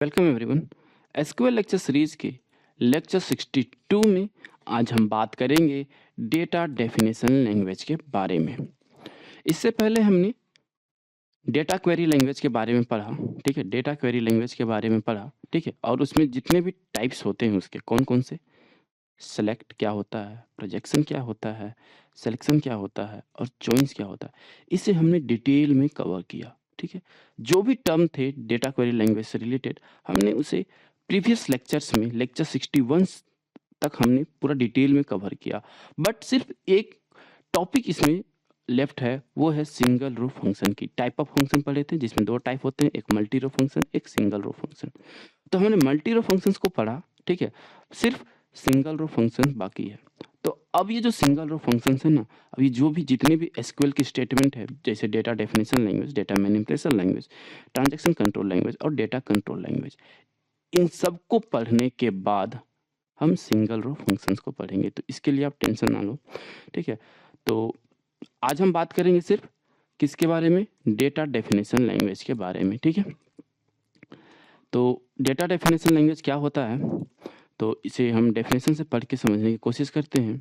Welcome everyone. SQL lecture series के lecture 62 में आज हम बात करेंगे डेटा डेफिनेशन लैंग्वेज के बारे में। इससे पहले हमने डेटा क्वेरी लैंग्वेज के बारे में पढ़ा, ठीक है। डेटा क्वेरी लैंग्वेज के बारे में पढ़ा, ठीक है। और उसमें जितने भी टाइप्स होते हैं उसके कौन कौन से, सेलेक्ट क्या होता है, प्रोजेक्शन क्या होता है, सिलेक्शन क्या होता है और चॉइस क्या होता है, इसे हमने डिटेल में कवर किया, ठीक है। जो भी टर्म थे डेटा क्वेरी लैंग्वेज से रिलेटेड हमने उसे प्रीवियस लेक्चर्स में लेक्चर 61 तक हमने पूरा डिटेल में कवर किया। बट सिर्फ एक टॉपिक इसमें लेफ्ट है, वो है सिंगल रो फंक्शन की। टाइप ऑफ फंक्शन पढ़े थे जिसमें दो टाइप होते हैं, एक मल्टी रो फंक्शन, एक सिंगल रो फंक्शन। तो हमने मल्टी रो फंक्शंस को पढ़ा, ठीक है। सिर्फ सिंगल रो फंक्शन बाकी है। तो अब ये जो सिंगल रो फंक्शंस है ना, अब ये जो भी जितने भी एसक्यूएल की स्टेटमेंट है, जैसे data definition language, data manipulation language, transaction control language और डेटा कंट्रोल लैंग्वेज, इन सबको पढ़ने के बाद हम सिंगल रो फंक्शंस को पढ़ेंगे। तो इसके लिए आप टेंशन ना लो, ठीक है। तो आज हम बात करेंगे सिर्फ किसके बारे में, डेटा डेफिनेशन लैंग्वेज के बारे में, ठीक है। तो डेटा डेफिनेशन लैंग्वेज क्या होता है, तो इसे हम डेफिनेशन से पढ़ के समझने की कोशिश करते हैं।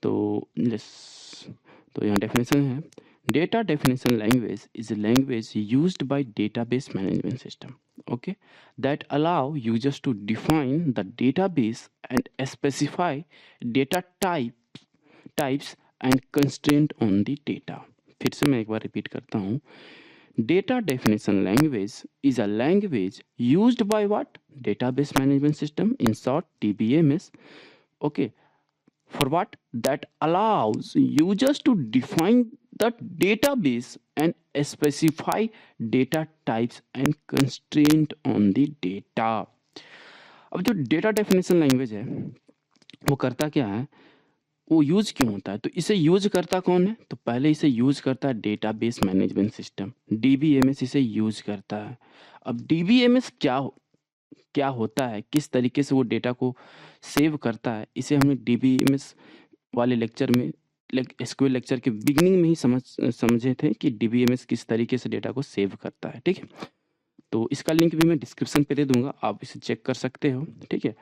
तो तो यहाँ डेफिनेशन है, data definition language is a language used by database management system, okay, that allow users to define the database and specify data types and constraint on the data। फिर से मैं एक बार रिपीट करता हूँ, data definition language is a language used by what, database management system, in short DBMS, okay, for what, that allows users to define the database and specify data types and constraint on the data। अब जो data definition language है वो करता क्या है, वो use क्यों होता है, तो इसे यूज करता कौन है, तो पहले इसे यूज करता है डेटाबेस मैनेजमेंट सिस्टम, डीबीएमएस इसे यूज करता है। अब डीबीएमएस क्या होता है, किस तरीके से वो डेटा को सेव करता है, इसे हमने डीबीएमएस वाले लेक्चर में, एसक्यूएल लेक्चर के बिगिनिंग में ही समझे थे कि डीबीएमएस किस तरीके से डेटा को सेव करता है, ठीक है। तो इसका लिंक भी मैं डिस्क्रिप्शन पे दे दूंगा, आप इसे चेक कर सकते हो, ठीक है।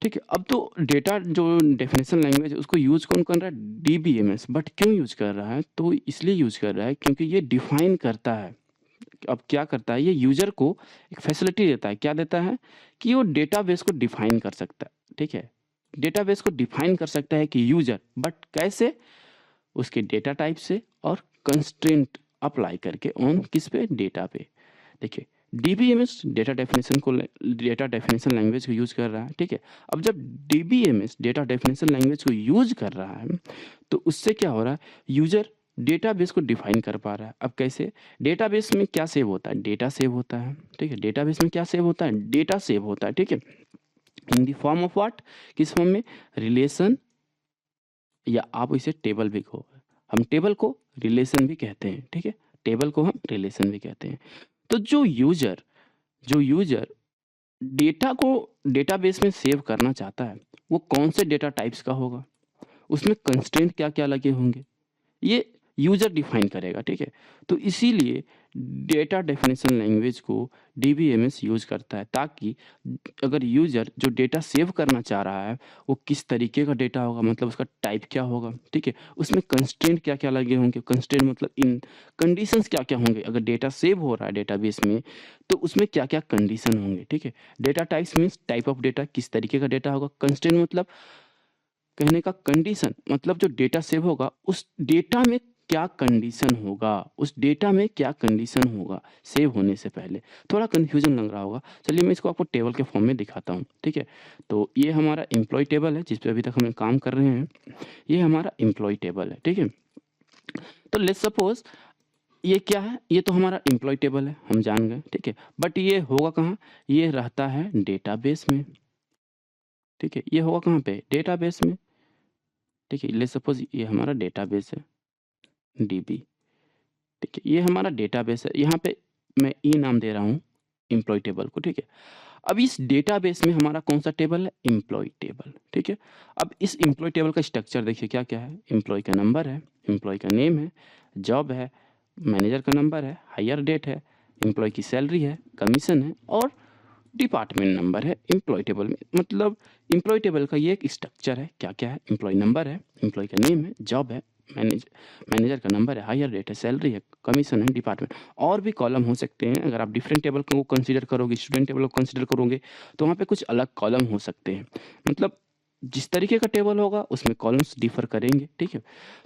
ठीक है, अब तो डेटा जो डेफिनेशन लैंग्वेज है उसको यूज कौन कर रहा है, डीबीएमएस। बट क्यों यूज कर रहा है, तो इसलिए यूज कर रहा है क्योंकि ये डिफाइन करता है। अब क्या करता है, ये यूजर को एक फैसिलिटी देता है, क्या देता है कि वो डेटाबेस को डिफाइन कर सकता है, ठीक है। डेटाबेस को डिफाइन कर सकता है कि यूजर, बट कैसे, उसके डेटा टाइप से और कंस्ट्रेंट अप्लाई करके ऑन किस पे, डेटा पे। देखिए डीबीएमएस डेटा डेफिनेशन लैंग्वेज को यूज कर रहा है, ठीक है। अब जब डीबीएमएस डेटा डेफिनेशन लैंग्वेज को यूज कर रहा है तो उससे क्या हो रहा है, यूजर डेटाबेस को डिफाइन कर पा रहा है। अब कैसे, डेटाबेस में क्या सेव होता है, डेटा सेव होता है, ठीक है। डेटाबेस में क्या सेव होता है, डेटा सेव होता है, ठीक है। In the form of what, किस फॉर्म में, रिलेशन, या आप इसे टेबल भी कहो, हम टेबल को रिलेशन भी कहते हैं, ठीक है। टेबल को हम रिलेशन भी कहते हैं। तो जो यूजर डेटा को डेटाबेस में सेव करना चाहता है वो कौन से डेटा टाइप्स का होगा, उसमें कंस्ट्रेंट क्या क्या लगे होंगे, ये यूजर डिफाइन करेगा, ठीक है। तो इसीलिए डेटा डेफिनेशन लैंग्वेज को डीबीएमएस यूज करता है, ताकि अगर यूजर जो डेटा सेव करना चाह रहा है वो किस तरीके का डेटा होगा, मतलब उसका टाइप क्या होगा, ठीक है। उसमें कंस्ट्रेंट क्या क्या लगे होंगे, कंस्ट्रेंट मतलब इन कंडीशंस क्या क्या होंगे, अगर डेटा सेव हो रहा है डेटाबेस में तो उसमें क्या क्या कंडीशन होंगे, ठीक है। Data types means type of data, किस तरीके का डेटा होगा। कंस्ट्रेंट मतलब कहने का कंडीशन, मतलब जो डेटा सेव होगा उस डेटा में क्या कंडीशन होगा, उस डेटा में क्या कंडीशन होगा सेव होने से पहले। थोड़ा कंफ्यूजन लग रहा होगा, चलिए मैं इसको आपको टेबल के फॉर्म में दिखाता हूँ, ठीक है। तो ये हमारा एम्प्लॉय टेबल है जिस पे अभी तक हम काम कर रहे हैं, ये हमारा एम्प्लॉय टेबल है, ठीक है। तो लेट्स सपोज ये क्या है, ये तो हमारा एम्प्लॉय टेबल है, हम जान गए, ठीक है। बट ये होगा कहाँ, ये रहता है डेटाबेस में, ठीक है। ये होगा कहाँ पे, डेटाबेस में, ठीक है। लेट्स सपोज ये हमारा डेटाबेस है डीबी, ठीक है। ये हमारा डेटाबेस है, यहाँ पे मैं ई नाम दे रहा हूँ एम्प्लॉय टेबल को, ठीक है। अब इस डेटाबेस में हमारा कौन सा टेबल है, एम्प्लॉय टेबल, ठीक है। अब इस एम्प्लॉय टेबल का स्ट्रक्चर देखिए क्या क्या है, एम्प्लॉय का नंबर है, एम्प्लॉय का नेम है, जॉब है, मैनेजर का नंबर है, हायर डेट है, एम्प्लॉय की सैलरी है, कमीशन है और डिपार्टमेंट नंबर है एम्प्लॉय टेबल में। मतलब एम्प्लॉय टेबल का ये एक स्ट्रक्चर है। क्या क्या है? एम्प्लॉय नंबर है, एम्प्लॉय का नेम है, जॉब है, मैनेजर का नंबर है, हायर रेट है, सैलरी है, कमीशन है, डिपार्टमेंट। और भी कॉलम हो सकते हैं। अगर आप डिफरेंट टेबल को कंसीडर करोगे, स्टूडेंट टेबल को कंसीडर करोगे, तो वहाँ पे कुछ अलग कॉलम हो सकते हैं। मतलब जिस तरीके का टेबल होगा उसमें कॉलम्स डिफर करेंगे, ठीक है।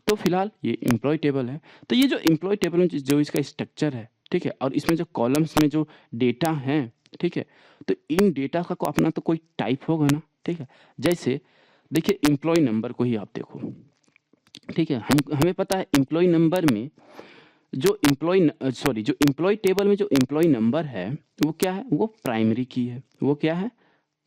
तो फिलहाल ये एम्प्लॉय टेबल है। तो ये जो एम्प्लॉय टेबल में जो इसका स्ट्रक्चर है, ठीक है, और इसमें जो कॉलम्स में जो डेटा है, ठीक है, तो इन डेटा का को अपना तो कोई टाइप होगा ना, ठीक है। जैसे देखिए एम्प्लॉय नंबर को ही आप देखो, ठीक है। हमें पता है एम्प्लॉय नंबर में जो एम्प्लॉय टेबल में जो एम्प्लॉय नंबर है वो क्या है? वो प्राइमरी की है। वो क्या है?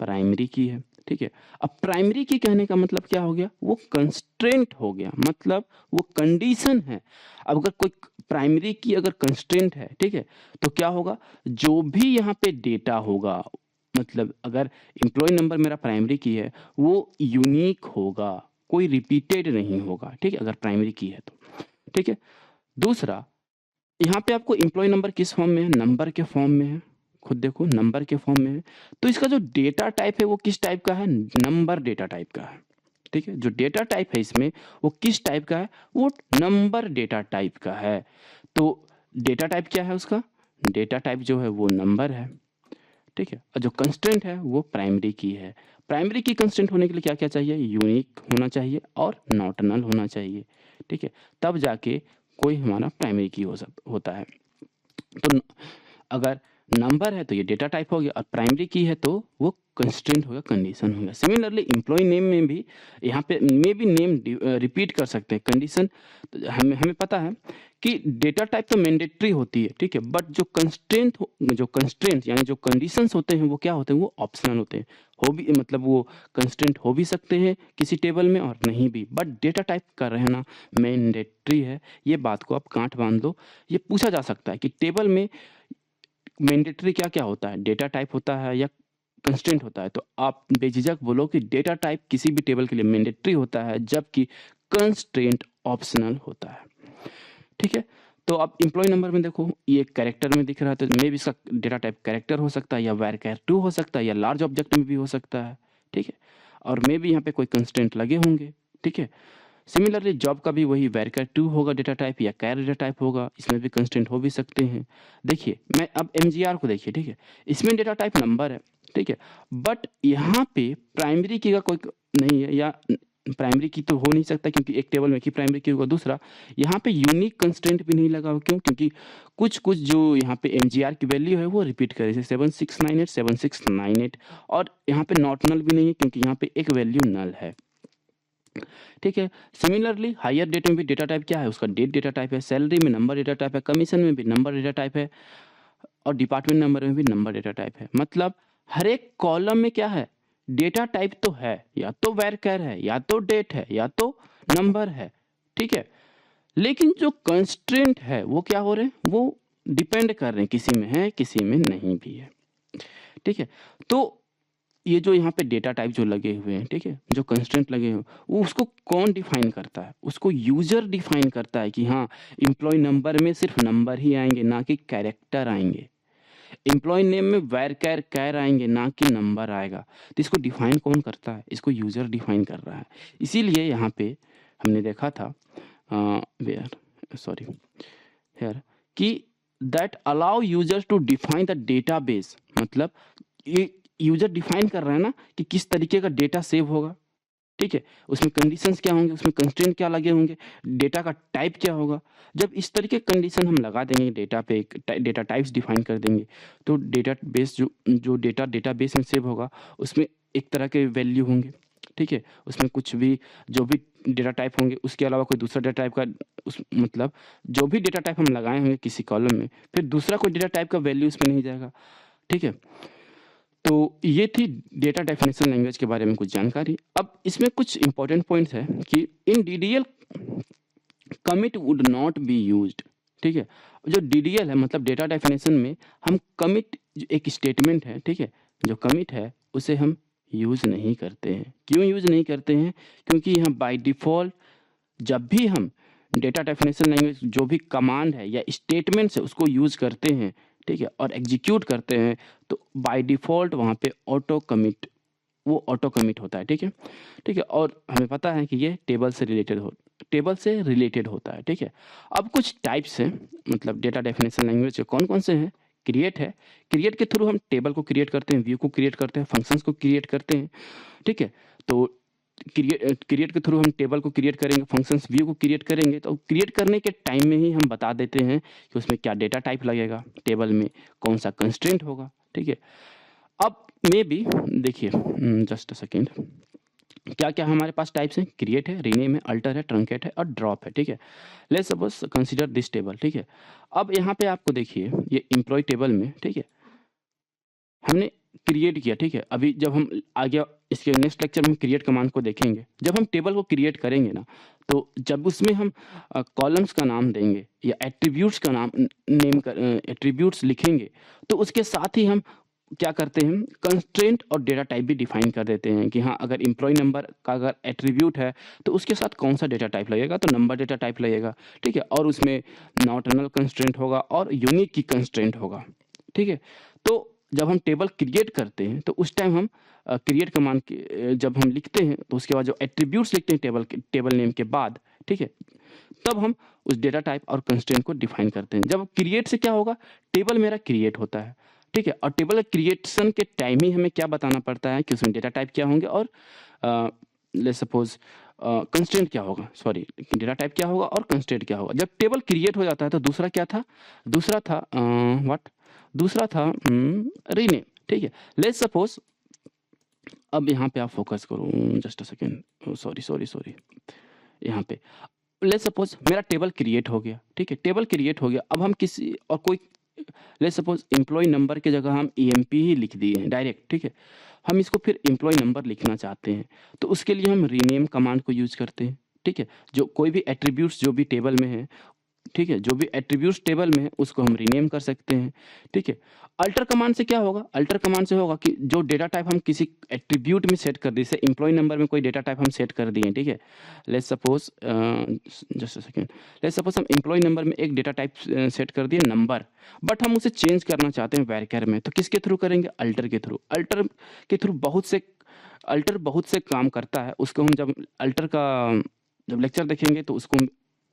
प्राइमरी की है, ठीक है। अब प्राइमरी की कहने का मतलब क्या हो गया? वो कंस्ट्रेंट हो गया, मतलब वो कंडीशन है। अब अगर कोई प्राइमरी की अगर कंस्ट्रेंट है, ठीक है, तो क्या होगा? जो भी यहाँ पे डेटा होगा, मतलब अगर एम्प्लॉय नंबर मेरा प्राइमरी की है, वो यूनिक होगा, कोई रिपीटेड नहीं होगा, ठीक है, अगर प्राइमरी की है तो, ठीक है। दूसरा, यहाँ पे आपको एम्प्लॉय नंबर किस फॉर्म में है? नंबर के फॉर्म में है। खुद देखो, नंबर के फॉर्म में है। तो इसका जो डेटा टाइप है वो किस टाइप का है? नंबर डेटा टाइप का है, ठीक है। जो डेटा टाइप है इसमें वो किस टाइप का है? वो नंबर डेटा टाइप का है। तो डेटा टाइप क्या है उसका? डेटा टाइप जो है वो नंबर है, ठीक है। और जो कंस्टेंट है वो प्राइमरी की है। प्राइमरी की कंस्टेंट होने के लिए क्या क्या चाहिए? यूनिक होना चाहिए और नॉट नल होना चाहिए, ठीक है। तब जाके कोई हमारा प्राइमरी की होता है। तो अगर नंबर है तो ये डेटा टाइप हो गया, और प्राइमरी की है तो वो कंस्ट्रेंट होगा, कंडीशन होगा। सिमिलरली एम्प्लॉय नेम में भी यहाँ पे मे भी नेम रिपीट कर सकते हैं, कंडीशन। तो हमें हमें पता है कि डेटा टाइप तो मैंडेटरी होती है, ठीक है, बट जो कंस्ट्रेंट यानी जो कंडीशंस होते हैं वो क्या होते हैं? वो ऑप्शनल होते हैं। हो भी मतलब वो कंस्ट्रेंट हो भी सकते हैं किसी टेबल में और नहीं भी, बट डेटा टाइप का रहना मैंडेटरी है। ये बात को आप गांठ बांध दो। ये पूछा जा सकता है कि टेबल में मैंडेटरी क्या क्या होता है? डेटा टाइप होता है या कंस्ट्रेंट होता है? तो आप बेझिझक बोलो कि डेटा टाइप किसी भी टेबल के लिए मैंडेटरी होता है, जबकि कंस्ट्रेंट ऑप्शनल होता है, ठीक है। तो आप एम्प्लॉय नंबर में देखो, ये कैरेक्टर में दिख रहा है, तो मे भी इसका डेटा टाइप कैरेक्टर हो सकता है, या var2 हो सकता है, या लार्ज ऑब्जेक्ट में भी हो सकता है, ठीक है। और मे भी यहाँ पे कोई कंस्ट्रेंट लगे होंगे, ठीक है। सिमिलरली जॉब का भी वही var2 होगा डेटा टाइप, या कैर डेटा टाइप होगा, इसमें भी कंस्टेंट हो भी सकते हैं। देखिए मैं अब mgr को देखिए, ठीक है, इसमें डेटा टाइप नंबर है, ठीक है, बट यहाँ पे प्राइमरी की का कोई नहीं है, या प्राइमरी की तो हो नहीं सकता क्योंकि एक टेबल में एक ही प्राइमरी की होगा। दूसरा, यहाँ पे यूनिक कंस्टेंट भी नहीं लगा हो, क्यों? क्योंकि कुछ कुछ जो यहाँ पे mgr की वैल्यू है वो रिपीट करे, जैसे 7698 7698, और यहाँ पे नॉट नल भी नहीं है क्योंकि यहाँ पे एक वैल्यू नल है, ठीक है। सिमिलरली हायर डेट में भी डेटा टाइप क्या है? उसका डेट डेटा टाइप है, सैलरी में नंबर डेटा टाइप है, कमीशन में भी नंबर डेटा टाइप है, और डिपार्टमेंट नंबर में भी नंबर डेटा टाइप है। मतलब हर एक कॉलम में क्या है? डेटा टाइप तो है, या तो वैरकर है, या तो डेट है, या तो नंबर है, ठीक है। लेकिन जो कंस्ट्रेंट है वो क्या हो रहे हैं? वो डिपेंड कर रहे हैं, किसी में है किसी में नहीं भी है, ठीक है। तो ये जो यहाँ पे डेटा टाइप जो लगे हुए हैं, ठीक है, जो कंस्ट्रेंट लगे हुए, वो उसको कौन डिफाइन करता है? उसको यूजर डिफाइन करता है कि हाँ, एम्प्लॉय नंबर में सिर्फ नंबर ही आएंगे, ना कि कैरेक्टर आएंगे। एम्प्लॉय नेम में वैर कैर कैर आएंगे, ना कि नंबर आएगा। तो इसको डिफाइन कौन करता है? इसको यूजर डिफाइन कर रहा है। इसीलिए यहाँ पे हमने देखा था हेयर कि that allow users to define the database. मतलब ये यूजर डिफाइन कर रहा है ना कि किस तरीके का डेटा सेव होगा, ठीक है, उसमें कंडीशंस क्या होंगे, उसमें कंस्ट्रेंट क्या लगे होंगे, डेटा का टाइप क्या होगा। जब इस तरीके कंडीशन हम लगा देंगे डेटा पे, डेटा टाइप्स डिफाइन कर देंगे, तो डेटाबेस जो डेटाबेस में सेव होगा उसमें एक तरह के वैल्यू होंगे, ठीक है। उसमें कुछ भी जो भी डेटा टाइप होंगे उसके अलावा कोई दूसरा डेटा टाइप का मतलब जो भी डेटा टाइप हम लगाए होंगे किसी कॉलम में, फिर दूसरा कोई डेटा टाइप का वैल्यू उसमें नहीं जाएगा, ठीक है। तो ये थी डेटा डेफिनेशन लैंग्वेज के बारे में कुछ जानकारी। अब इसमें कुछ इंपॉर्टेंट पॉइंट्स है कि in DDL commit would not be used, ठीक है। जो डीडीएल है मतलब डेटा डेफिनेशन में हम कमिट एक स्टेटमेंट है, ठीक है, जो कमिट है उसे हम यूज नहीं करते हैं। क्यों यूज नहीं करते हैं? क्योंकि यहाँ बाय डिफॉल्ट जब भी हम डेटा डेफिनेशन लैंग्वेज जो भी कमांड है या स्टेटमेंट्स है उसको यूज करते हैं, ठीक है, और एग्जीक्यूट करते हैं तो बाय डिफ़ॉल्ट वहाँ पे ऑटो कमिट होता है, ठीक है? ठीक है, और हमें पता है कि ये टेबल से रिलेटेड होता है, ठीक है? अब कुछ टाइप्स हैं, मतलब डेटा डेफिनेशन लैंग्वेज के कौन-कौन से हैं? क्रिएट है, क्रिएट के थ्रू हम टेबल को क्रिएट करते हैं, व्यू को क्रिएट करते हैं, फंक्शंस को क्रिएट करते हैं, ठीक है? तो क्रिएट के थ्रू हम टेबल को क्रिएट करेंगे, फंक्शंस व्यू को क्रिएट करेंगे, तो क्रिएट करने के टाइम में ही हम बता देते हैं कि उसमें क्या डेटा टाइप लगेगा, टेबल में कौन-सा कंस्ट्रेंट होगा, ठीक है? अब मे बी देखिए जस्ट अ सेकंड, क्या-क्या हमारे पास टाइप्स हैं? क्रिएट है, रीनेम है, अल्टर है, ट्रंकेट है और ड्रॉप है, ठीक है? Let's suppose consider this table, ठीक है? अब यहाँ पे आपको देखिए ये एम्प्लॉयी टेबल में, ठीक है? हमने क्रिएट किया, ठीक है? अभी जब हम आगे इसके नेक्स्ट लेक्चर में हम क्रिएट कमांड को देखेंगे। जब हम टेबल को क्रिएट करेंगे ना, तो जब उसमें हम कॉलम्स का नाम देंगे या एट्रिब्यूट्स का नाम एट्रिब्यूट्स लिखेंगे, तो उसके साथ ही हम क्या करते हैं, कंस्ट्रेंट और डेटा टाइप भी डिफाइन कर देते हैं कि हाँ, अगर एम्प्लॉयी नंबर का अगर एट्रिब्यूट है, तो उसके साथ कौन-सा डेटा टाइप लगेगा, तो नंबर डेटा टाइप लगेगा, ठीक है? और उसमें नॉट नल कंस्ट्रेंट होगा और यूनिक की कंस्ट्रेंट होगा, ठीक है? तो जब हम टेबल क्रिएट करते हैं तो उस टाइम हम क्रिएट कमांड जब हम लिखते हैं तो उसके बाद जो एट्रिब्यूट्स लिखते हैं टेबल नेम के बाद, ठीक है? तब हम उस डेटा टाइप और कंस्ट्रेंट को डिफाइन करते हैं। जब क्रिएट से क्या होगा, टेबल मेरा क्रिएट होता है, ठीक है? और टेबल क्रिएशन के टाइम ही हमें क्या बताना पड़ता है कि उसमें डेटा टाइप क्या होंगे और लेट्स सपोज कंस्ट्रेंट क्या होगा, सॉरी, डेटा टाइप क्या होगा और कंस्ट्रेंट क्या होगा। जब टेबल क्रिएट हो जाता है तो दूसरा क्या था, दूसरा था रीनेम, ठीक है? लेट्स सपोज अब यहाँ पे आप फोकस करो, जस्ट अ सेकंड, सॉरी, यहाँ पे लेट्स सपोज मेरा टेबल क्रिएट हो गया, ठीक है? टेबल क्रिएट हो गया, अब हम किसी और कोई लेट्स सपोज एम्प्लॉयी नंबर की जगह हम ईएमपी ही लिख दिए हैं डायरेक्ट, ठीक है? हम इसको फिर एम्प्लॉयी नंबर लिखना चाहते हैं, तो उसके लिए हम रीनेम कमांड को यूज़ करते हैं, ठीक है? जो कोई भी एट्रिब्यूट्स जो भी टेबल में है, ठीक है? जो भी एट्रिब्यूट्स टेबल में है उसको हम रीनेम कर सकते हैं, ठीक है? अल्टर कमांड से क्या होगा? अल्टर कमांड से होगा कि जो डेटा टाइप हम किसी एट्रिब्यूट में सेट कर दिए, जैसे एम्प्लॉयी नंबर में कोई डेटा टाइप हम सेट कर दिए, ठीक है? Let's suppose just a second, let's suppose हम एम्प्लॉयी नंबर में एक डेटा टाइप सेट कर दिए नंबर, बट हम उसे चेंज करना चाहते हैं वैरचर में, तो किसके थ्रू करेंगे? अल्टर के थ्रू। अल्टर बहुत से काम करता है, उसको हम जब लेक्चर देखेंगे तो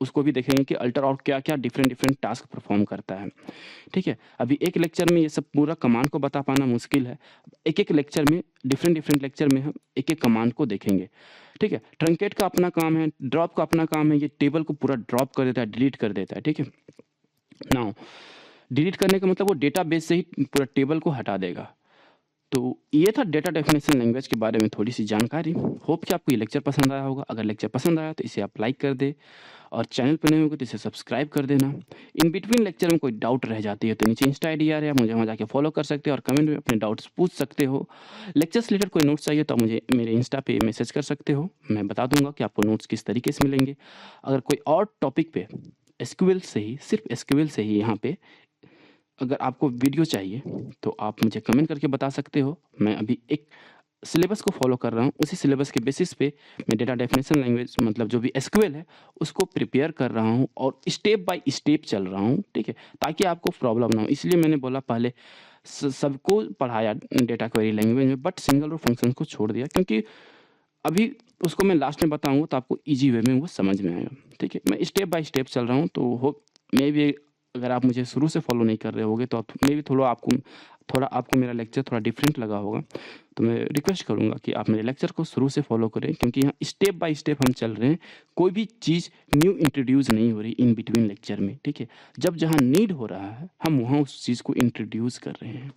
उसको भी देखेंगे कि अल्टर और क्या-क्या डिफरेंट टास्क परफॉर्म करता है, ठीक है? अभी एक लेक्चर में ये सब पूरा कमांड को बता पाना मुश्किल है। एक-एक लेक्चर में डिफरेंट लेक्चर में हम एक-एक कमांड को देखेंगे, ठीक है? ट्रंकेट का अपना काम है, ड्रॉप का अपना काम है, ये टेबल को पूरा ड्रॉप कर देता है, डिलीट कर देता है, ठीक है? नाउ डिलीट करने का मतलब वो डेटाबेस से ही पूरा टेबल को हटा देगा। तो ये था डेटा डेफिनेशन लैंग्वेज के बारे में थोड़ी-सी जानकारी। होप कि आपको ये लेक्चर पसंद आया होगा। अगर लेक्चर पसंद आया तो इसे आप लाइक कर दें और चैनल पे नए होंगे तो इसे सब्सक्राइब कर देना। इन बिटवीन लेक्चर में कोई डाउट रह जाती है तो नीचे इंस्टा आईडी आ रहा है, मुझे वहाँ जाके फॉलो कर सकते हो और कमेंट में अपने डाउट्स पूछ सकते हो। लेक्चर से रिलेटेड कोई नोट्स चाहिए तो आप मुझे मेरे इंस्टा पे मैसेज कर सकते हो। मैं बता दूँगा कि आपको नोट्स किस तरीके से मिलेंगे। अगर कोई और टॉपिक पे एसक्यूएल से ही, सिर्फ़ एसक्यूएल से ही यहाँ पे अगर आपको वीडियो चाहिए तो आप मुझे कमेंट करके बता सकते हो। मैं अभी एक सिलेबस को फ़ॉलो कर रहा हूँ, उसी सिलेबस के बेसिस पे मैं डेटा डेफिनेशन लैंग्वेज मतलब जो भी एसक्यूएल है उसको प्रिपेयर कर रहा हूँ और स्टेप बाय स्टेप चल रहा हूँ, ठीक है? ताकि आपको प्रॉब्लम ना हो। इसलिए मैंने बोला पहले सबको पढ़ाया डेटा क्वेरी लैंग्वेज में, बट सिंगल रो फंक्शंस को छोड़ दिया क्योंकि अभी उसको मैं लास्ट में बताऊँगा तो आपको ईज़ी वे में वो समझ में आएगा, ठीक है? मैं स्टेप बाय स्टेप चल रहा हूँ तो होप मे बी अगर आप मुझे शुरू से फॉलो नहीं कर रहे होगे तो आप मे बी थोड़ा आपको मेरा लेक्चर थोड़ा डिफरेंट लगा होगा। तो मैं रिक्वेस्ट करूँगा कि आप मेरे लेक्चर को शुरू से फॉलो करें क्योंकि यहाँ स्टेप बाय स्टेप हम चल रहे हैं। कोई भी चीज़ न्यू इंट्रोड्यूस नहीं हो रही इन बिटवीन लेक्चर में, ठीक है? जब जहाँ नीड हो रहा है हम वहाँ उस चीज़ को इंट्रोड्यूस कर रहे हैं।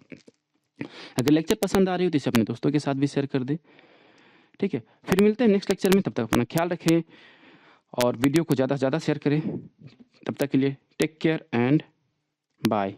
अगर लेक्चर पसंद आ रही हो तो इसे अपने दोस्तों के साथ भी शेयर कर दें, ठीक है? फिर मिलते हैं नेक्स्ट लेक्चर में, तब तक अपना ख्याल रखें और वीडियो को ज़्यादा से ज़्यादा शेयर करें। तब तक के लिए टेक केयर एंड बाय।